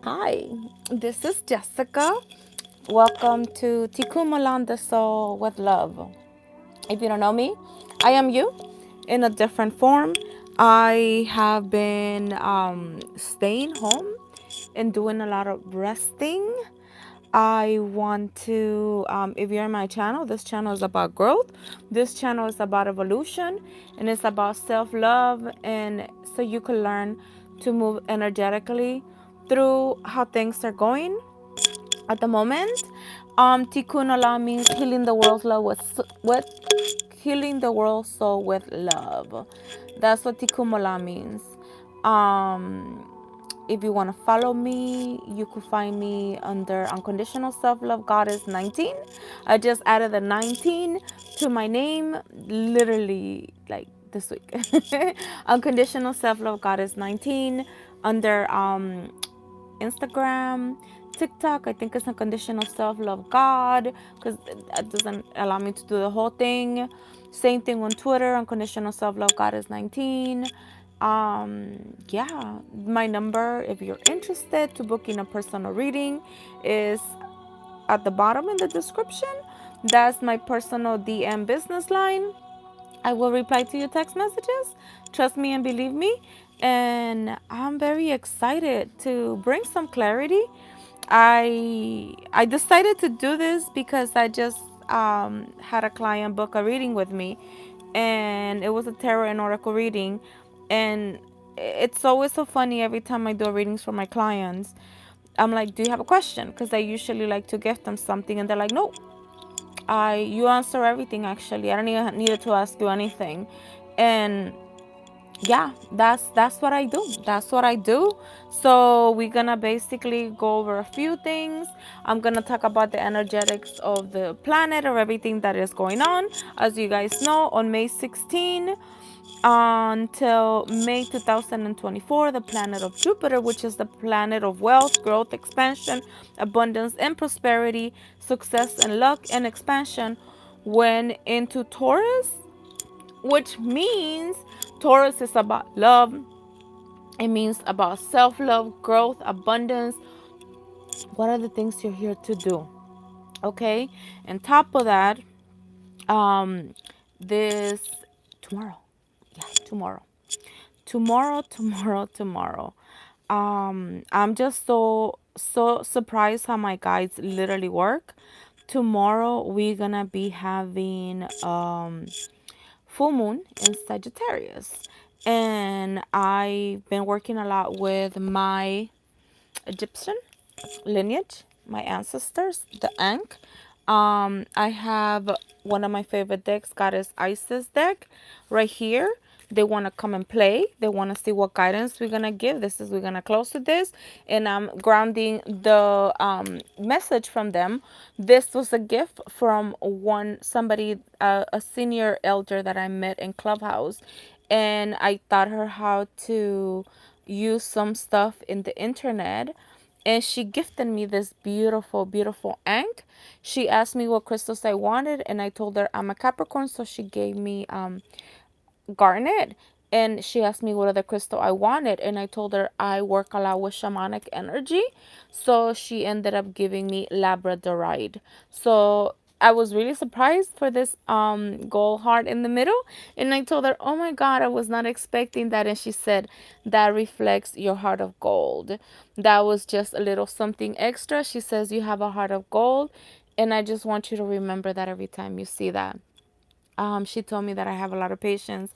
Hi, this is Jessica. Welcome to Tikkun Olam the Soul with Love. If you don't know me, I am you in a different form. I have been staying home and doing a lot of resting. I want to, if you're in my channel, this channel is about growth. This channel is about evolution, and it's about self-love, and so you can learn to move energetically through how things are going at the moment. Tikkun Olam means healing the world's love with healing the world soul with love. That's what Tikkun Olam means. If you want to follow me, you could find me under Unconditional Self-Love Goddess 19. I just added the 19 to my name literally like this week. Unconditional Self-Love Goddess 19 under Instagram, TikTok. I think it's Unconditional Self-Love God because it doesn't allow me to do the whole thing. Same thing on Twitter, Unconditional Self-Love Goddess 19. Yeah, my number, if you're interested to booking a personal reading, is at the bottom in the description. That's my personal DM business line. I will reply to your text messages. Trust me and believe me. And I'm very excited to bring some clarity. I decided to do this because I just had a client book a reading with me, and it was a tarot and oracle reading. And it's always so funny every time I do readings for my clients. I'm like, do you have a question? Because I usually like to gift them something, and they're like, no, you answer everything. Actually, I don't even need to ask you anything. And yeah, that's what I do. That's what I do. So we're gonna basically go over a few things. I'm gonna talk about the energetics of the planet or everything that is going on. As you guys know, on May 16 until May 2024, the planet of Jupiter, which is the planet of wealth, growth, expansion, abundance, and prosperity, success and luck and expansion, went into Taurus, which means Taurus is about love. It means about self-love, growth, abundance. What are the things you're here to do? Okay. And top of that, this tomorrow. Yeah, tomorrow. I'm just so surprised how my guides literally work. Tomorrow we're gonna be having full moon in Sagittarius. And I've been working a lot with my Egyptian lineage, my ancestors, the Ankh. I have one of my favorite decks, Goddess Isis deck, right here. They want to come and play. They want to see what guidance we're gonna give. We're gonna close with this, and I'm grounding the message from them. This was a gift from somebody, a senior elder that I met in Clubhouse, and I taught her how to use some stuff in the internet, and she gifted me this beautiful ink. She asked me what crystals I wanted, and I told her I'm a Capricorn, so she gave me garnet. And she asked me what other crystal I wanted, and I told her I work a lot with shamanic energy, so she ended up giving me labradorite. So I was really surprised for this gold heart in the middle, and I told her, oh my god, I was not expecting that. And she said, that reflects your heart of gold. That was just a little something extra. She says you have a heart of gold, and I just want you to remember that every time you see that. She told me that I have a lot of patience.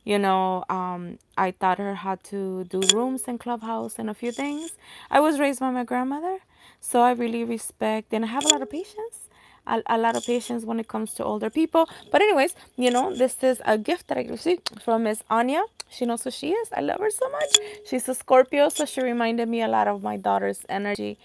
I taught her how to do rooms in Clubhouse and a few things. I was raised by my grandmother, so I really respect, and I have a lot of patience. A lot of patience when it comes to older people. But anyways, this is a gift that I received from Miss Anya. She knows who she is. I love her so much. She's a Scorpio, so she reminded me a lot of my daughter's energy.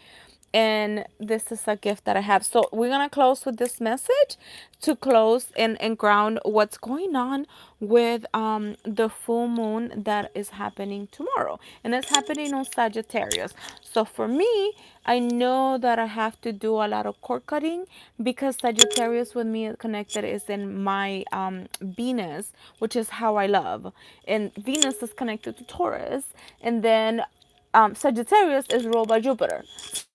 And this is a gift that I have. So we're going to close with this message to close and ground what's going on with the full moon that is happening tomorrow. And it's happening on Sagittarius. So for me, I know that I have to do a lot of cord cutting because Sagittarius with me connected is in my Venus, which is how I love. And Venus is connected to Taurus. And then Sagittarius is ruled by Jupiter.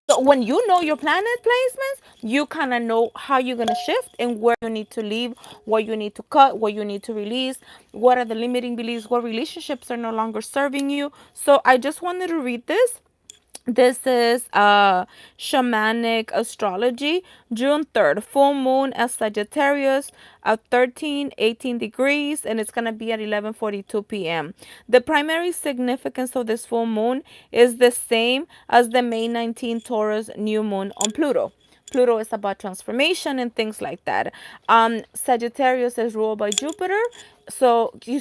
So when you know your planet placements, you kind of know how you're going to shift and where you need to leave, what you need to cut, what you need to release, what are the limiting beliefs, what relationships are no longer serving you. So I just wanted to read this. This is shamanic astrology, June 3rd, full moon at Sagittarius at 13:18 degrees, and it's going to be at 11:42 p.m. The primary significance of this full moon is the same as the May 19 Taurus new moon on Pluto. Pluto is about transformation and things like that. Sagittarius is ruled by Jupiter. So you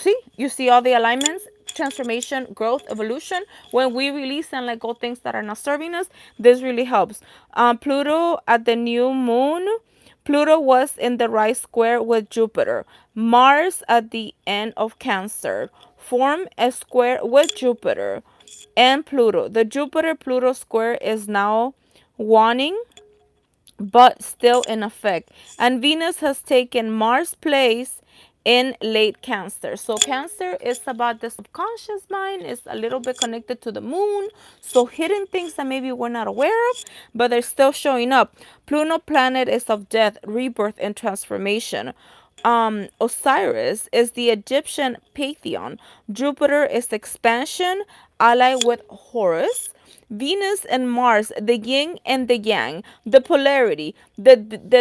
see all the alignments, transformation, growth, evolution. When we release and let go things that are not serving us, this really helps. Pluto at the new moon. Pluto was in the right square with Jupiter. Mars at the end of Cancer form a square with Jupiter and Pluto. The Jupiter-Pluto square is now waning but still in effect. And Venus has taken Mars' place in late Cancer. So Cancer is about the subconscious mind. It's a little bit connected to the moon. So hidden things that maybe we're not aware of, but they're still showing up. Pluto planet is of death, rebirth, and transformation. Osiris is the Egyptian pantheon. Jupiter is expansion, allied with Horus. Venus and Mars, the yin and the yang, the polarity, the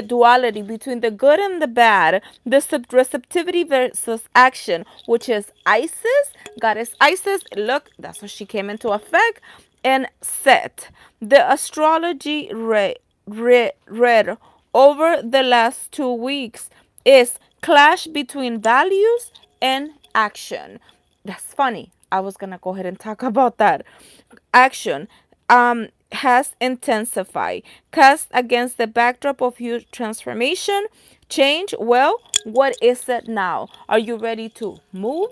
duality between the good and the bad, the receptivity versus action, which is Isis, goddess Isis. Look, that's what she came into effect. And Set. The astrology read over the last 2 weeks is clash between values and action. That's funny. I was gonna go ahead and talk about that. Action has intensified, cast against the backdrop of huge transformation, change. Well, what is it now? Are you ready to move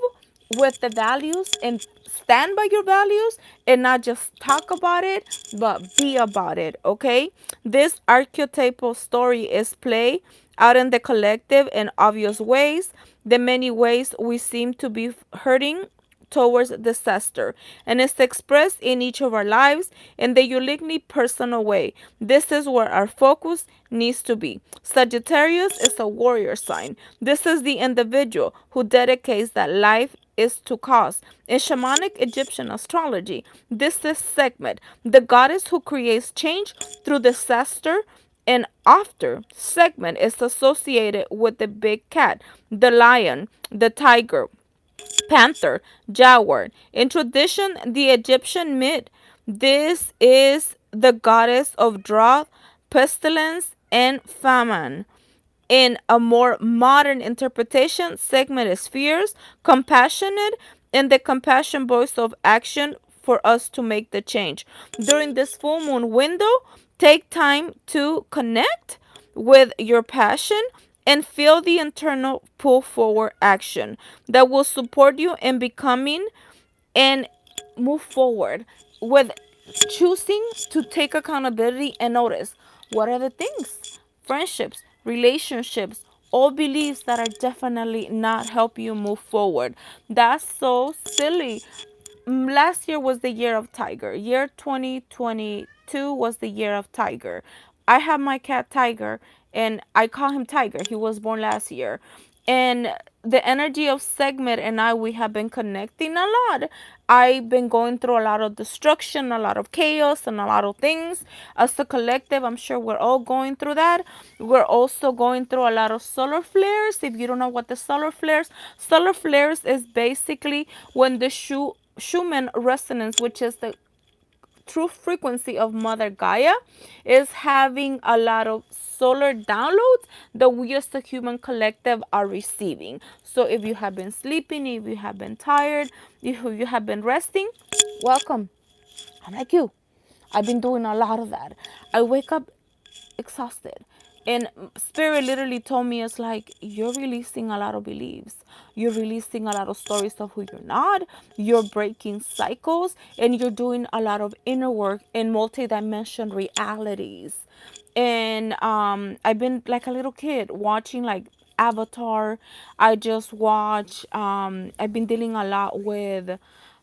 with the values and stand by your values and not just talk about it, but be about it? Okay, this archetypal story is played out in the collective in obvious ways, the many ways we seem to be hurting towards disaster, and it's expressed in each of our lives in the uniquely personal way. This is where our focus needs to be. Sagittarius is a warrior sign. This is the individual who dedicates that life is to cause. In shamanic Egyptian astrology, this is Sekhmet, the goddess who creates change through disaster. And after, Sekhmet is associated with the big cat, the lion, the tiger, panther, jaguar. In tradition, the Egyptian myth, this is the goddess of drought, pestilence, and famine. In a more modern interpretation, Sekhmet is fierce, compassionate, and the compassion voice of action for us to make the change. During this full moon window, take time to connect with your passion and feel the internal pull forward action that will support you in becoming and move forward with choosing to take accountability and notice what are the things, friendships, relationships, all beliefs that are definitely not help you move forward. That's so silly. Last year was the year of Tiger. Year 2022 was the year of Tiger. I have my cat Tiger, and I call him Tiger. He was born last year. And the energy of Segment and we have been connecting a lot. I've been going through a lot of destruction, a lot of chaos, and a lot of things. As a collective, I'm sure we're all going through that. We're also going through a lot of solar flares. If you don't know what the solar flares is basically when the Schumann resonance, which is the true frequency of Mother Gaia, is having a lot of solar downloads that we as the human collective are receiving. So if you have been sleeping, if you have been tired, if you have been resting, welcome. I'm like you. I've been doing a lot of that. I wake up exhausted. And Spirit literally told me, it's like, you're releasing a lot of beliefs. You're releasing a lot of stories of who you're not. You're breaking cycles. And you're doing a lot of inner work in multi-dimensional realities. And I've been like a little kid watching like Avatar. I just watch, I've been dealing a lot with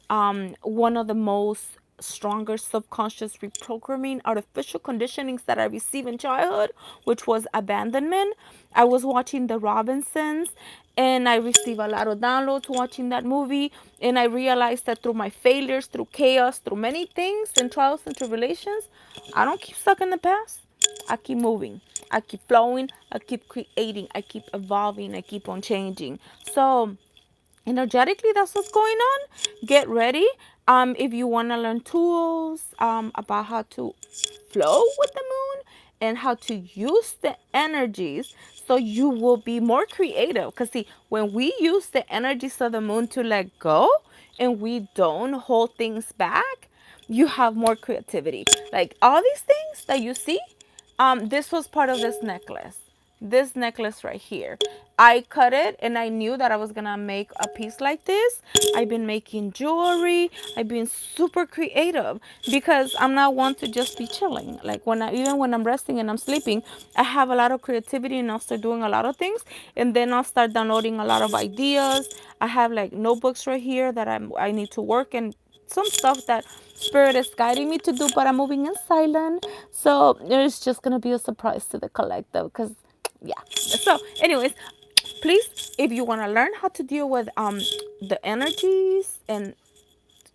one of the most stronger subconscious reprogramming, artificial conditionings that I received in childhood, which was abandonment. I was watching The Robinsons and I received a lot of downloads watching that movie. And I realized that through my failures, through chaos, through many things and trials and tribulations, I don't keep stuck in the past. I keep moving. I keep flowing. I keep creating. I keep evolving. I keep on changing. So energetically, that's what's going on. Get ready. If you want to learn tools about how to flow with the moon and how to use the energies, so you will be more creative. Because see, when we use the energies of the moon to let go and we don't hold things back, you have more creativity. Like all these things that you see, this was part of this necklace. This necklace right here. I cut it and I knew that I was gonna make a piece like this. I've been making jewelry. I've been super creative because I'm not one to just be chilling. Like even when I'm resting and I'm sleeping, I have a lot of creativity and I'll start doing a lot of things, and then I'll start downloading a lot of ideas. I have like notebooks right here that I need to work, and some stuff that spirit is guiding me to do, but I'm moving in silent. So it's just gonna be a surprise to the collective because yeah. So anyways, please, if you want to learn how to deal with the energies and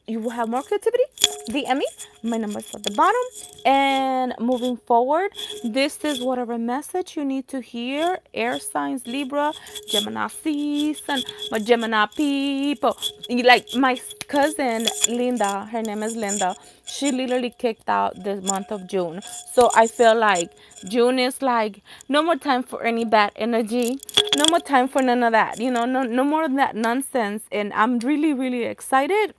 you will have more creativity, DM me. My number's at the bottom. And moving forward, this is whatever message you need to hear. Air signs, Libra, Gemini season, my Gemini people. Like my cousin Linda, her name is Linda. She literally kicked out the month of June. So I feel like June is like no more time for any bad energy. No more time for none of that. No more of that nonsense. And I'm really, really excited.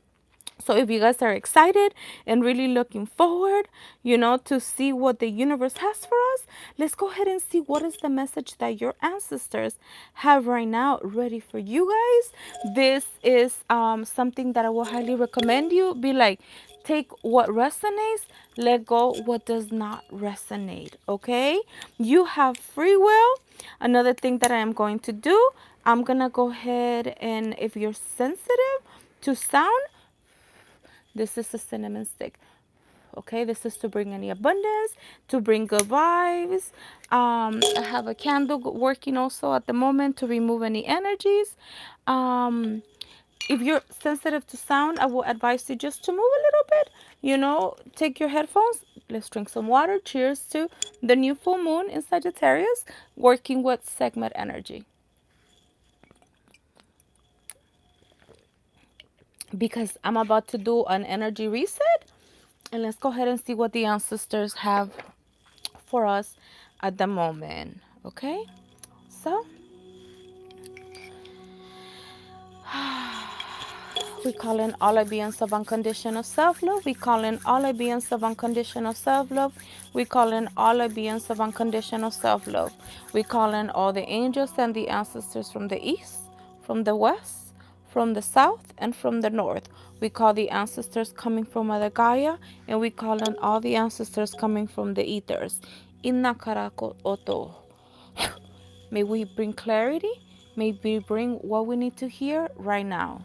So if you guys are excited and really looking forward, to see what the universe has for us, let's go ahead and see what is the message that your ancestors have right now ready for you guys. This is something that I will highly recommend you. Be like, take what resonates, let go what does not resonate, okay? You have free will. Another thing that I am going to do, I'm going to go ahead and if you're sensitive to sound, this is a cinnamon stick. Okay, this is to bring any abundance, to bring good vibes. I have a candle working also at the moment to remove any energies. If you're sensitive to sound, I will advise you just to move a little bit. Take your headphones. Let's drink some water. Cheers to the new full moon in Sagittarius, working with segment energy. Because I'm about to do an energy reset. And let's go ahead and see what the ancestors have for us at the moment. Okay? So, we call in all our beings of unconditional self-love. We call in all our beings of unconditional self-love. We call in all our beings of unconditional self-love. We call in all the angels and the ancestors from the east, from the west, from the south, and from the north. We call the ancestors coming from Mother Gaia, and we call in all the ancestors coming from the ethers. Inna-kara-ko-oto. May we bring clarity. May we bring what we need to hear right now.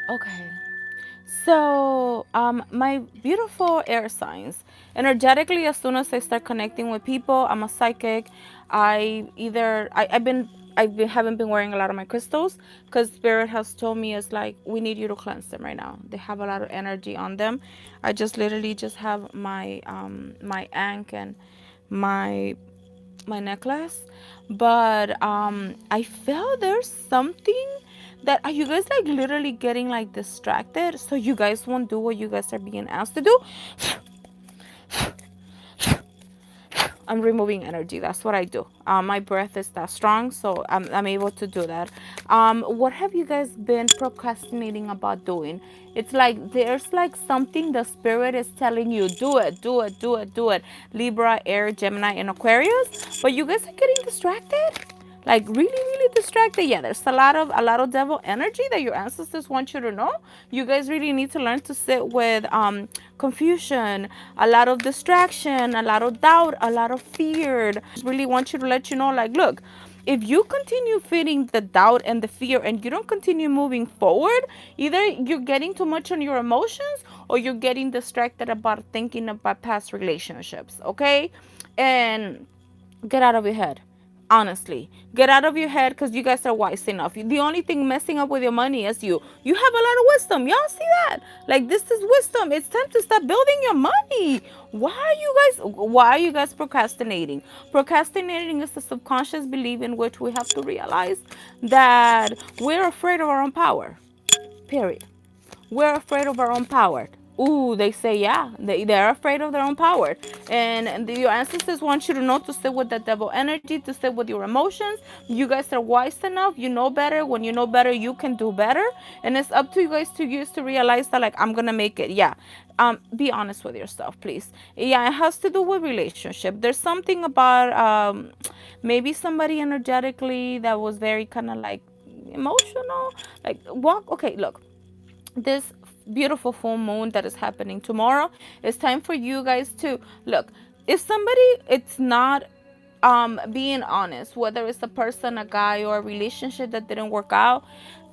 Okay. So, my beautiful air signs. Energetically, as soon as I start connecting with people, I'm a psychic. Haven't been wearing a lot of my crystals because Spirit has told me it's like we need you to cleanse them right now. They have a lot of energy on them. I just literally just have my ankh and my necklace, but I feel there's something that are you guys like literally getting like distracted so you guys won't do what you guys are being asked to do. I'm removing energy. That's what I do. My breath is that strong, so I'm able to do that. What have you guys been procrastinating about doing? It's like there's like something the spirit is telling you, do it, do it, do it, do it. Libra, Air, Gemini, and Aquarius, but you guys are getting distracted. Like really, really distracted. Yeah, there's a lot of devil energy that your ancestors want you to know. You guys really need to learn to sit with confusion, a lot of distraction, a lot of doubt, a lot of fear. Really want you to let you know, like, look, if you continue feeding the doubt and the fear and you don't continue moving forward, either you're getting too much on your emotions or you're getting distracted about thinking about past relationships, okay? And get out of your head. Honestly, get out of your head because you guys are wise enough. The only thing messing up with your money is you. You have a lot of wisdom. Y'all see that? Like, this is wisdom. It's time to start building your money. Why are you guys procrastinating? Procrastinating is the subconscious belief in which we have to realize that we're afraid of our own power. Period. We're afraid of our own power. Ooh, they say, yeah, they're afraid of their own power. And your ancestors want you to know to sit with the devil energy, to sit with your emotions. You guys are wise enough. You know better. When you know better, you can do better. And it's up to you guys to use to realize that, like, I'm going to make it. Yeah. Be honest with yourself, please. Yeah, it has to do with relationship. There's something about maybe somebody energetically that was very kind of like emotional. Like, walk. Okay, look, this beautiful full moon that is happening tomorrow, it's time for you guys to look. If somebody, it's not being honest, whether it's a person, a guy, or a relationship that didn't work out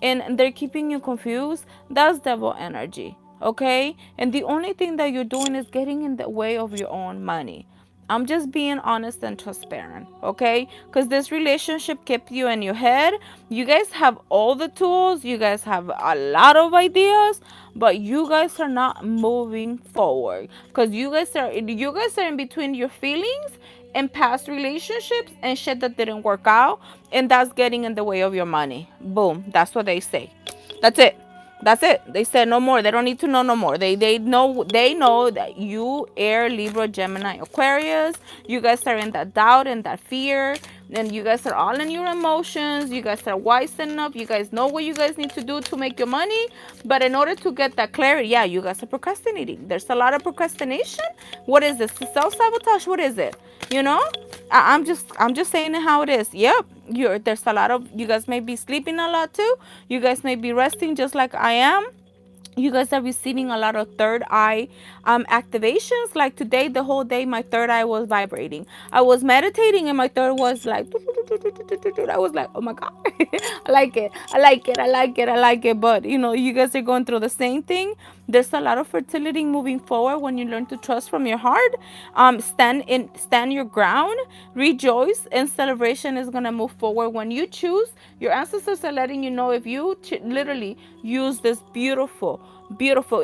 and they're keeping you confused, that's devil energy, okay? And the only thing that you're doing is getting in the way of your own money. I'm just being honest and transparent, okay? Because this relationship kept you in your head. You guys have all the tools, you guys have a lot of ideas, but you guys are not moving forward. Because you guys are in between your feelings and past relationships and shit that didn't work out, and that's getting in the way of your money. Boom. That's what they say. That's it. That's it. They said no more. They don't need to know no more. They know that you, Air, Libra, Gemini, Aquarius, you guys are in that doubt and that fear, and you guys are all in your emotions. You guys are wise enough. You guys know what you guys need to do to make your money. But in order to get that clarity, yeah, you guys are procrastinating. There's a lot of procrastination. What is this? Self-sabotage? What is it? You know? I'm just saying it how it is. Yep. There's a lot of, you guys may be sleeping a lot too. You guys may be resting just like I am. You guys are receiving a lot of third eye activations. Like today, the whole day, my third eye was vibrating. I was meditating and my third was like, I was like, oh my God, I like it. I like it. I like it. I like it. But you guys are going through the same thing. There's a lot of fertility moving forward when you learn to trust from your heart. Stand your ground, rejoice, and celebration is gonna move forward when you choose. Your ancestors are letting you know if you literally use this beautiful,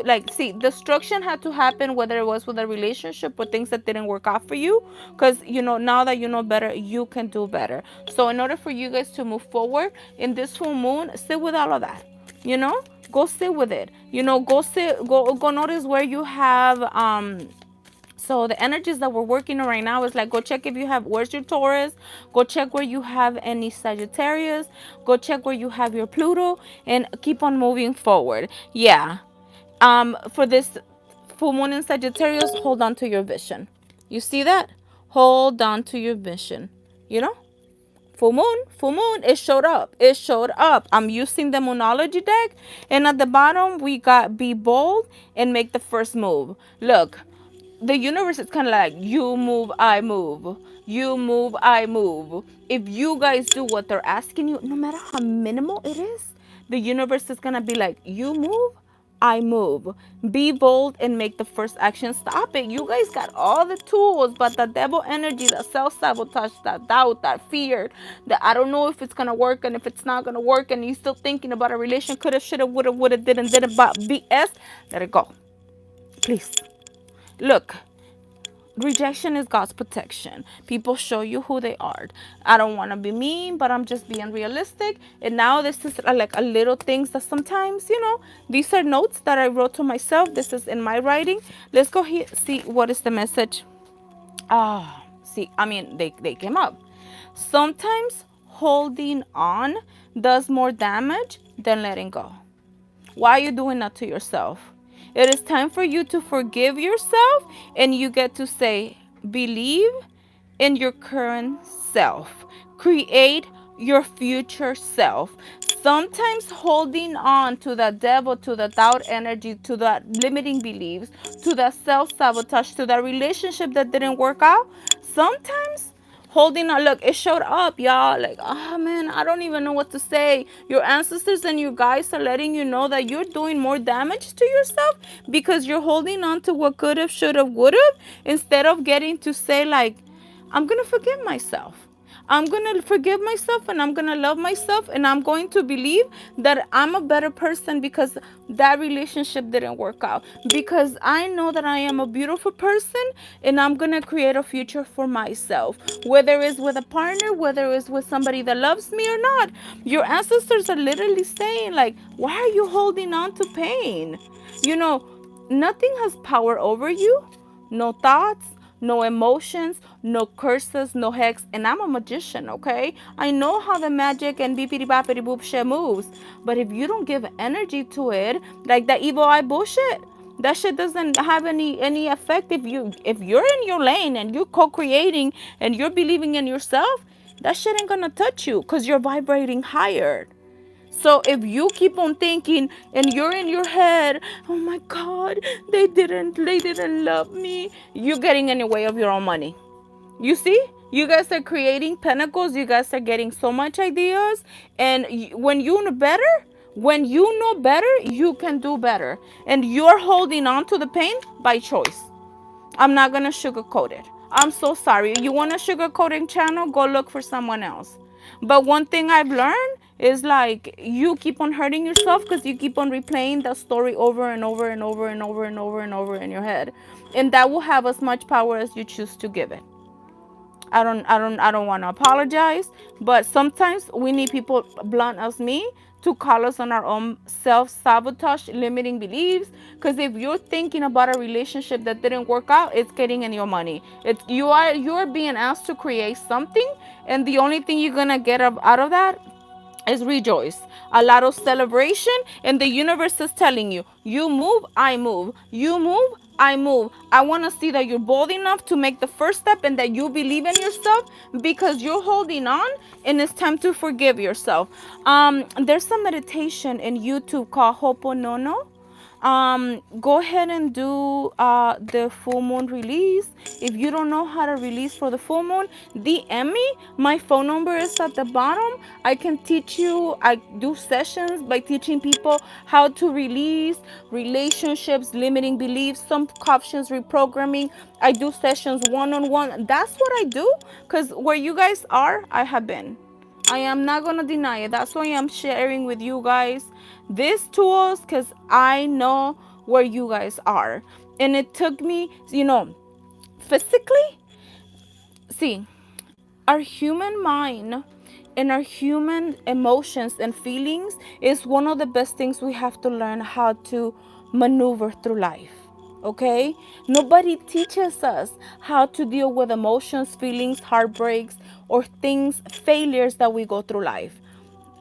like, see, destruction had to happen, whether it was with a relationship or things that didn't work out for you, because now that you know better, you can do better. So in order for you guys to move forward in this full moon, sit with all of that. Go sit with it. Go notice where you have so the energies that we're working on right now is like, go check if you have, where's your Taurus, go check where you have any Sagittarius, go check where you have your Pluto, and keep on moving forward. Yeah. For this full moon in Sagittarius, hold on to your vision. You see that? Hold on to your vision. you know full moon, it showed up. I'm using the Moonology deck, and at the bottom we got be bold and make the first move. Look, the universe is kind of like, you move, I move, you move, I move. If you guys do what they're asking you, no matter how minimal it is, the universe is gonna be like, you move, I move. Be bold and make the first action. Stop it. You guys got all the tools, but the devil energy, the self-sabotage, that doubt, that fear, that I don't know if it's gonna work, and if it's not gonna work, and you're still thinking about a relation, coulda, shoulda, woulda, didn't, but BS, let it go. Please. Look, rejection is God's protection. People show you who they are. I don't want to be mean, but I'm just being realistic. And now this is like a little things that sometimes, these are notes that I wrote to myself. This is in my writing. Let's go here, see what is the message. See, I mean, they came up. Sometimes holding on does more damage than letting go. Why are you doing that to yourself? It is time for you to forgive yourself, and you get to say, believe in your current self. Create your future self. Sometimes holding on to the devil, to the doubt energy, to the limiting beliefs, to the self-sabotage, to the relationship that didn't work out, sometimes holding on. Look, it showed up, y'all. Like, oh man, I don't even know what to say. Your ancestors and you guys are letting you know that you're doing more damage to yourself because you're holding on to what could have, should have, would have, instead of getting to say, like, I'm going to forgive myself. I'm going to forgive myself and I'm going to love myself and I'm going to believe that I'm a better person because that relationship didn't work out. Because I know that I am a beautiful person and I'm going to create a future for myself. Whether it's with a partner, whether it's with somebody that loves me or not. Your ancestors are literally saying, like, why are you holding on to pain? You know, nothing has power over you. No thoughts, no emotions, no curses, no hex. And I'm a magician, okay? I know how the magic and beepity boppity boop shit moves. But if you don't give energy to it, like that evil eye bullshit, that shit doesn't have any effect. If you're in your lane and you're co-creating and you're believing in yourself, that shit ain't gonna touch you because you're vibrating higher. So if you keep on thinking and you're in your head, oh my God, they didn't love me, you're getting in the way of your own money. You see, you guys are creating pentacles. You guys are getting so much ideas. And when you know better, you can do better. And you're holding on to the pain by choice. I'm not going to sugarcoat it. I'm so sorry. You want a sugarcoating channel? Go look for someone else. But one thing I've learned is like you keep on hurting yourself because you keep on replaying the story over and over and over and over and over and over in your head. And that will have as much power as you choose to give it. I don't want to apologize, but sometimes we need people blunt as me to call us on our own self-sabotage, limiting beliefs. Because if you're thinking about a relationship that didn't work out, it's getting in your money. You're being asked to create something, and the only thing you're gonna get out of that is rejoice, a lot of celebration, and the universe is telling you, you move, I move, you move, I move. I want to see that you're bold enough to make the first step and that you believe in yourself because you're holding on and it's time to forgive yourself. There's a meditation in YouTube called Hoponono. Go ahead and do the full moon release. If you don't know how to release for the full moon, DM me. My phone number is at the bottom. I can teach you. I do sessions by teaching people how to release relationships, limiting beliefs, subconscious reprogramming. I do sessions one-on-one. That's what I do, because where you guys are, I have been. I am not going to deny it. That's why I'm sharing with you guys these tools, because I know where you guys are. And it took me, physically, see, our human mind and our human emotions and feelings is one of the best things we have to learn how to maneuver through life. Okay? Nobody teaches us how to deal with emotions, feelings, heartbreaks, or things, failures that we go through life.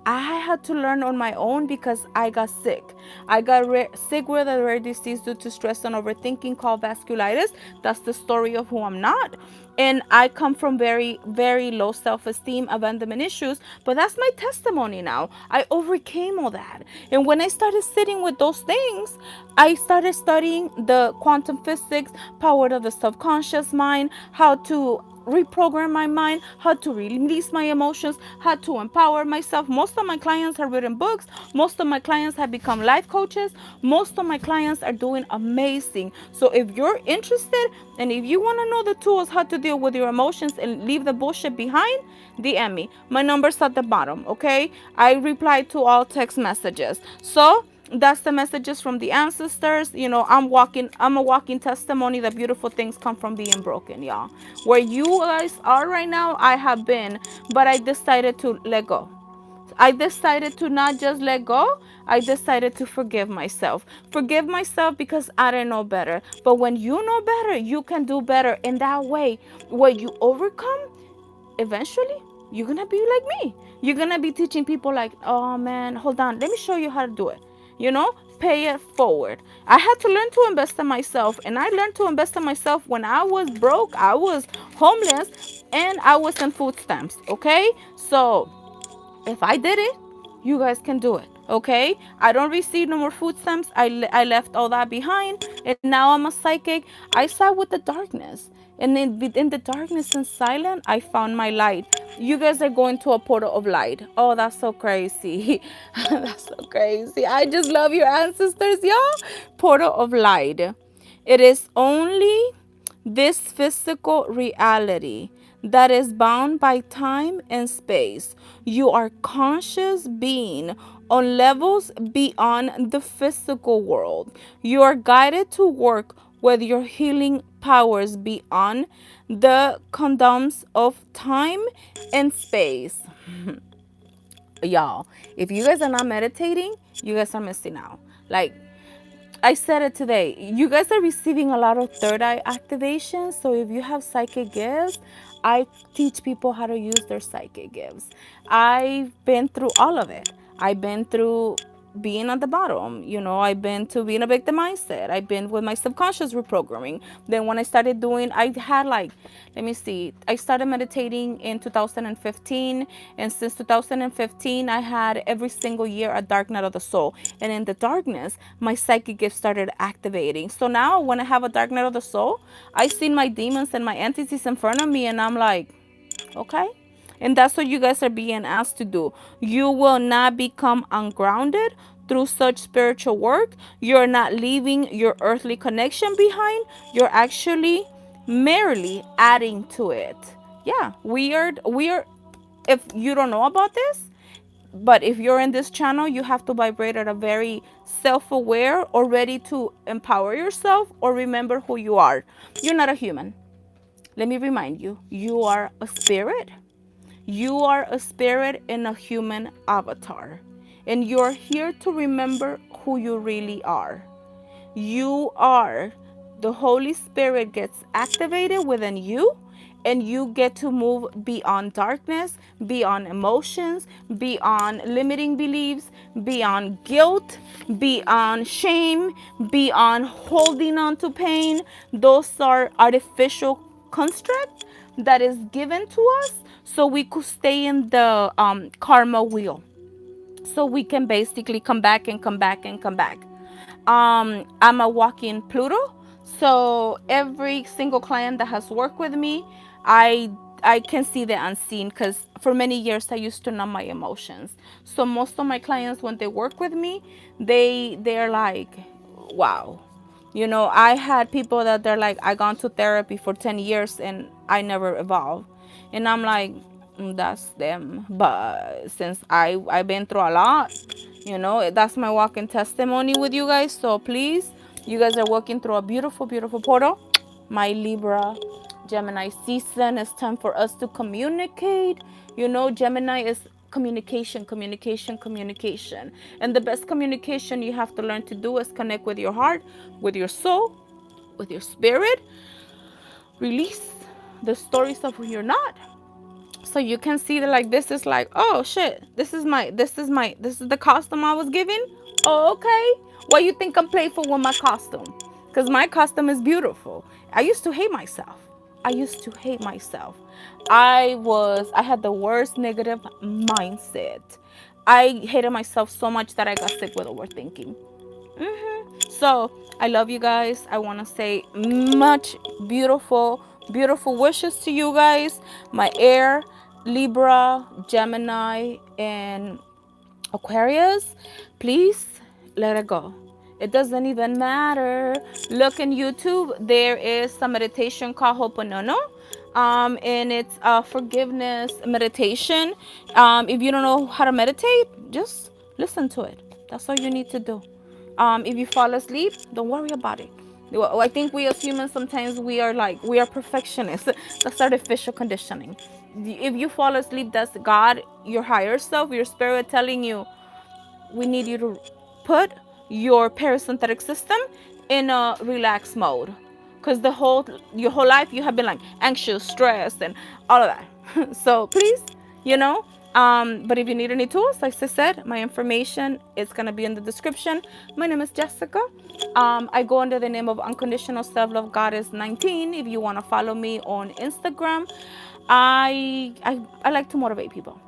I had to learn on my own because I got sick. I got sick with a rare disease due to stress and overthinking called vasculitis. That's the story of who I'm not. And I come from very, very low self-esteem, abandonment issues, but that's my testimony now. I overcame all that. And when I started sitting with those things, I started studying the quantum physics, power of the subconscious mind, how to reprogram my mind, how to release my emotions, how to empower myself. Most of my clients have written books. Most of my clients have become life coaches. Most of my clients are doing amazing. So if you're interested and if you want to know the tools how to deal with your emotions and leave the bullshit behind, DM me. My number's at the bottom, okay? I reply to all text messages. So that's the messages from the ancestors. I'm a walking testimony that beautiful things come from being broken, y'all. Where you guys are right now, I have been, but I decided to let go. I decided to not just let go. I decided to forgive myself. Forgive myself because I didn't know better. But when you know better, you can do better. In that way, what you overcome, eventually, you're going to be like me. You're going to be teaching people like, oh man, hold on. Let me show you how to do it. Pay it forward. I had to learn to invest in myself. And I learned to invest in myself when I was broke, I was homeless, and I was in food stamps. Okay? So if I did it, you guys can do it. Okay? I don't receive no more food stamps. I left all that behind. And now I'm a psychic. I side with the darkness. And in the darkness and silence, I found my light. You guys are going to a portal of light. Oh, that's so crazy. That's so crazy. I just love your ancestors, y'all. Portal of light. It is only this physical reality that is bound by time and space. You are conscious being on levels beyond the physical world. You are guided to work with your healing powers beyond the condoms of time and space. Y'all, if you guys are not meditating, you guys are missing out. Like, I said it today. You guys are receiving a lot of third eye activation. So if you have psychic gifts, I teach people how to use their psychic gifts. I've been through all of it. I've been through being at the bottom. I've been to being a victim mindset. I've been with my subconscious reprogramming. Then when I started doing, I had like, let me see, I started meditating in 2015. And since 2015, I had every single year a dark night of the soul. And in the darkness, my psychic gift started activating. So now when I have a dark night of the soul, I see my demons and my entities in front of me, and I'm like, okay. And that's what you guys are being asked to do. You will not become ungrounded through such spiritual work. You're not leaving your earthly connection behind. You're actually merely adding to it. Yeah, we are if you don't know about this, but if you're in this channel, you have to vibrate at a very self-aware or ready to empower yourself or remember who you are. You're not a human. Let me remind you, you are a spirit. You are a spirit in a human avatar. And you're here to remember who you really are. You are, the Holy Spirit gets activated within you, and you get to move beyond darkness, beyond emotions, beyond limiting beliefs, beyond guilt, beyond shame, beyond holding on to pain. Those are artificial constructs that is given to us so we could stay in the karma wheel, so we can basically come back and come back and come back. I'm a walking Pluto, so every single client that has worked with me, I I can see the unseen, because for many years I used to numb my emotions. So most of my clients, when they work with me, they're like, wow. I had people that they're like, I gone to therapy for 10 years and I never evolved. And I'm like, that's them. But since I've been through a lot, that's my walking testimony with you guys. So please, you guys are walking through a beautiful, beautiful portal. My Libra Gemini season, it's time for us to communicate. Gemini is communication, communication, communication. And the best communication you have to learn to do is connect with your heart, with your soul, with your spirit. Release the stories of who you're not. So you can see that, like, this is like, oh shit, this is the costume I was given. Oh, okay. Why you think I'm playful with my costume? Because my costume is beautiful. I used to hate myself. I used to hate myself. I had the worst negative mindset. I hated myself so much that I got sick with overthinking. So I love you guys. I want to say much beautiful, beautiful wishes to you guys. My air, Libra, Gemini, and Aquarius. Please let it go. It doesn't even matter. Look in YouTube. There is a meditation called Ho'oponopono. And it's a forgiveness meditation. If you don't know how to meditate, just listen to it. That's all you need to do. If you fall asleep, don't worry about it. Well, I think we as humans, sometimes we are perfectionists. That's artificial conditioning. If you fall asleep, that's God, your higher self, your spirit telling you, we need you to put your parasympathetic system in a relaxed mode, because your whole life you have been like anxious, stressed, and all of that. So please, but if you need any tools, like I said, my information is going to be in the description. My name is Jessica. I go under the name of Unconditional Self-Love Goddess 19. If you want to follow me on Instagram, I like to motivate people.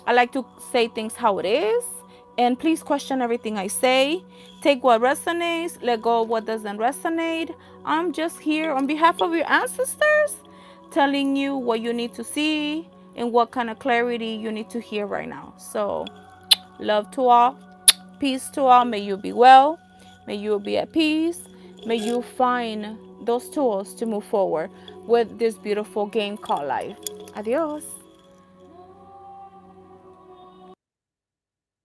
I like to say things how it is, And please question everything I say. Take what resonates, let go of what doesn't resonate. I'm just here on behalf of your ancestors, telling you what you need to see and what kind of clarity you need to hear right now. So, love to all, peace to all. May you be well, may you be at peace, may you find those tools to move forward with this beautiful game called life. Adios.